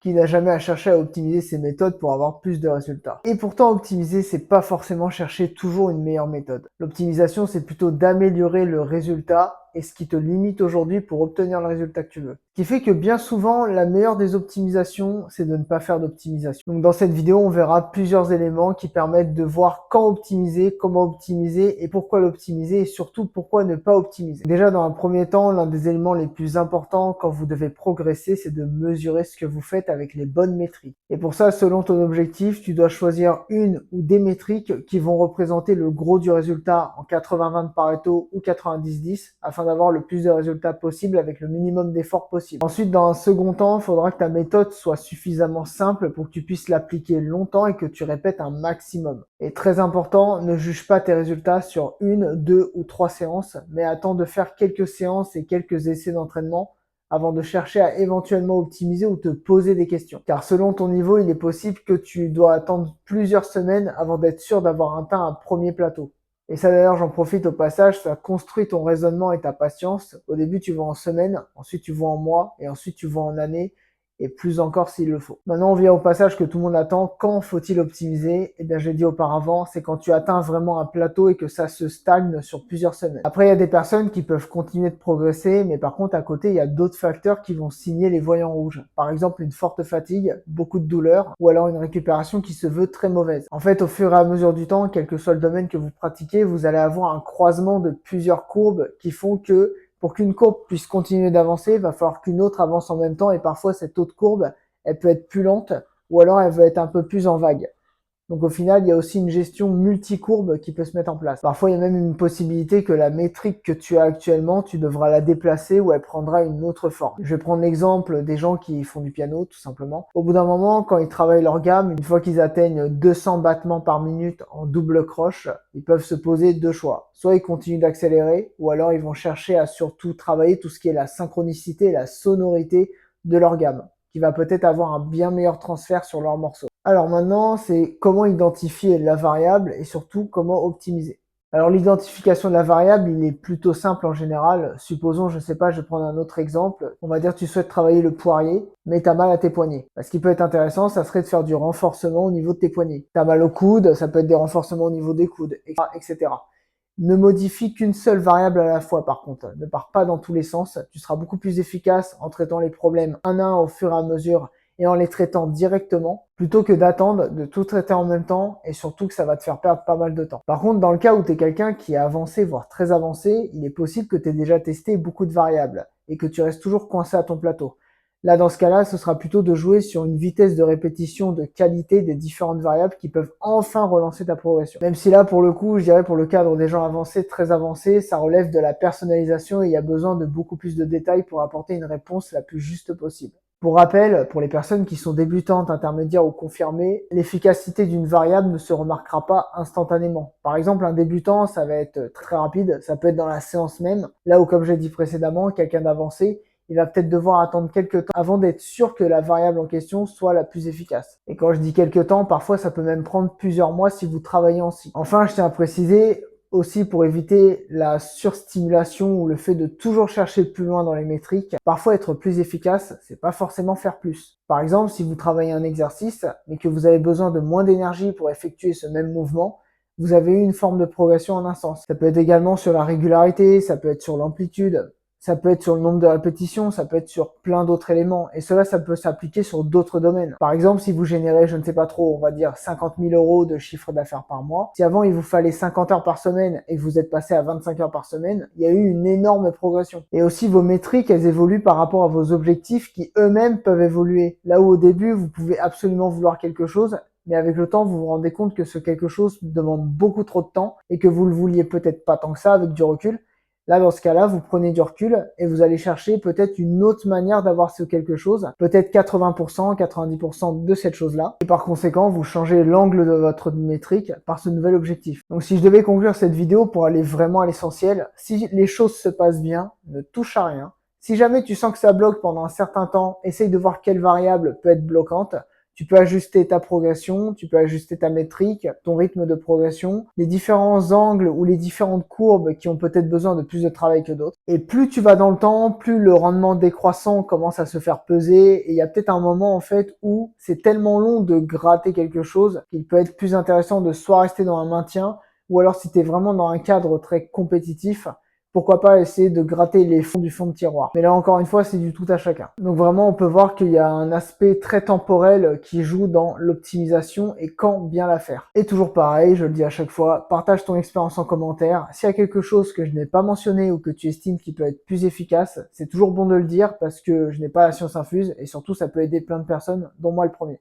Qui n'a jamais à chercher à optimiser ses méthodes pour avoir plus de résultats. Et pourtant, optimiser, c'est pas forcément chercher toujours une meilleure méthode. L'optimisation, c'est plutôt d'améliorer le résultat et ce qui te limite aujourd'hui pour obtenir le résultat que tu veux. Ce qui fait que bien souvent, la meilleure des optimisations, c'est de ne pas faire d'optimisation. Donc dans cette vidéo, on verra plusieurs éléments qui permettent de voir quand optimiser, comment optimiser et pourquoi l'optimiser et surtout pourquoi ne pas optimiser. Déjà, dans un premier temps, l'un des éléments les plus importants quand vous devez progresser, c'est de mesurer ce que vous faites avec les bonnes métriques. Et pour ça, selon ton objectif, tu dois choisir une ou des métriques qui vont représenter le gros du résultat en 80-20 de Pareto ou 90-10 afin d'avoir le plus de résultats possible avec le minimum d'efforts possible. Ensuite, dans un second temps, il faudra que ta méthode soit suffisamment simple pour que tu puisses l'appliquer longtemps et que tu répètes un maximum. Et très important, ne juge pas tes résultats sur une, deux ou trois séances, mais attends de faire quelques séances et quelques essais d'entraînement avant de chercher à éventuellement optimiser ou te poser des questions. Car selon ton niveau, il est possible que tu dois attendre plusieurs semaines avant d'être sûr d'avoir atteint un premier plateau. Et ça d'ailleurs, j'en profite au passage, ça construit ton raisonnement et ta patience. Au début, tu vois en semaines, ensuite tu vois en mois, et ensuite tu vois en années, et plus encore s'il le faut. Maintenant, on vient au passage que tout le monde attend. Quand faut-il optimiser? Eh bien, j'ai dit auparavant, c'est quand tu atteins vraiment un plateau et que ça se stagne sur plusieurs semaines. Après, il y a des personnes qui peuvent continuer de progresser, mais par contre, à côté, il y a d'autres facteurs qui vont signer les voyants rouges. Par exemple, une forte fatigue, beaucoup de douleur, ou alors une récupération qui se veut très mauvaise. En fait, au fur et à mesure du temps, quel que soit le domaine que vous pratiquez, vous allez avoir un croisement de plusieurs courbes qui font que pour qu'une courbe puisse continuer d'avancer, il va falloir qu'une autre avance en même temps et parfois cette autre courbe, elle peut être plus lente ou alors elle va être un peu plus en vague. Donc au final, il y a aussi une gestion multicourbe qui peut se mettre en place. Parfois, il y a même une possibilité que la métrique que tu as actuellement, tu devras la déplacer ou elle prendra une autre forme. Je vais prendre l'exemple des gens qui font du piano, tout simplement. Au bout d'un moment, quand ils travaillent leur gamme, une fois qu'ils atteignent 200 battements par minute en double croche, ils peuvent se poser deux choix. Soit ils continuent d'accélérer, ou alors ils vont chercher à surtout travailler tout ce qui est la synchronicité, la sonorité de leur gamme, qui va peut-être avoir un bien meilleur transfert sur leur morceau. Alors maintenant, c'est comment identifier la variable et surtout comment optimiser. Alors l'identification de la variable, il est plutôt simple en général. Supposons, je sais pas, je vais prendre un autre exemple. On va dire que tu souhaites travailler le poirier, mais tu as mal à tes poignets. Ce qui peut être intéressant, ça serait de faire du renforcement au niveau de tes poignets. Tu as mal au coude, ça peut être des renforcements au niveau des coudes, etc. Ne modifie qu'une seule variable à la fois par contre. Ne pars pas dans tous les sens. Tu seras beaucoup plus efficace en traitant les problèmes un à un au fur et à mesure et en les traitant directement, plutôt que d'attendre de tout traiter en même temps et surtout que ça va te faire perdre pas mal de temps. Par contre, dans le cas où tu es quelqu'un qui est avancé, voire très avancé, il est possible que tu aies déjà testé beaucoup de variables et que tu restes toujours coincé à ton plateau. Là, dans ce cas-là, ce sera plutôt de jouer sur une vitesse de répétition de qualité des différentes variables qui peuvent enfin relancer ta progression. Même si là, pour le coup, je dirais pour le cadre des gens avancés, très avancés, ça relève de la personnalisation et il y a besoin de beaucoup plus de détails pour apporter une réponse la plus juste possible. Pour rappel, pour les personnes qui sont débutantes, intermédiaires ou confirmées, l'efficacité d'une variable ne se remarquera pas instantanément. Par exemple, un débutant, ça va être très rapide, ça peut être dans la séance même, là où, comme j'ai dit précédemment, quelqu'un d'avancé, il va peut-être devoir attendre quelques temps avant d'être sûr que la variable en question soit la plus efficace. Et quand je dis quelques temps, parfois ça peut même prendre plusieurs mois si vous travaillez en si. Enfin, je tiens à préciser, aussi pour éviter la surstimulation ou le fait de toujours chercher plus loin dans les métriques. Parfois être plus efficace, c'est pas forcément faire plus. Par exemple, si vous travaillez un exercice, mais que vous avez besoin de moins d'énergie pour effectuer ce même mouvement, vous avez eu une forme de progression en un sens. Ça peut être également sur la régularité, ça peut être sur l'amplitude, ça peut être sur le nombre de répétitions, ça peut être sur plein d'autres éléments. Et cela, ça peut s'appliquer sur d'autres domaines. Par exemple, si vous générez, je ne sais pas trop, on va dire 50 000 € de chiffre d'affaires par mois. Si avant, il vous fallait 50 heures par semaine et que vous êtes passé à 25 heures par semaine, il y a eu une énorme progression. Et aussi, vos métriques, elles évoluent par rapport à vos objectifs qui eux-mêmes peuvent évoluer. Là où au début, vous pouvez absolument vouloir quelque chose, mais avec le temps, vous vous rendez compte que ce quelque chose demande beaucoup trop de temps et que vous le vouliez peut-être pas tant que ça avec du recul. Là, dans ce cas-là, vous prenez du recul et vous allez chercher peut-être une autre manière d'avoir ce quelque chose, peut-être 80%, 90% de cette chose-là. Et par conséquent, vous changez l'angle de votre métrique par ce nouvel objectif. Donc, si je devais conclure cette vidéo pour aller vraiment à l'essentiel, si les choses se passent bien, ne touche à rien. Si jamais tu sens que ça bloque pendant un certain temps, essaye de voir quelle variable peut être bloquante. Tu peux ajuster ta progression, tu peux ajuster ta métrique, ton rythme de progression, les différents angles ou les différentes courbes qui ont peut-être besoin de plus de travail que d'autres. Et plus tu vas dans le temps, plus le rendement décroissant commence à se faire peser. Et il y a peut-être un moment en fait où c'est tellement long de gratter quelque chose qu'il peut être plus intéressant de soit rester dans un maintien, ou alors si tu es vraiment dans un cadre très compétitif, pourquoi pas essayer de gratter les fonds du fond de tiroir. Mais là encore une fois, c'est du tout à chacun. Donc vraiment, on peut voir qu'il y a un aspect très temporel qui joue dans l'optimisation et quand bien la faire. Et toujours pareil, je le dis à chaque fois, partage ton expérience en commentaire. S'il y a quelque chose que je n'ai pas mentionné ou que tu estimes qui peut être plus efficace, c'est toujours bon de le dire parce que je n'ai pas la science infuse et surtout ça peut aider plein de personnes, dont moi le premier.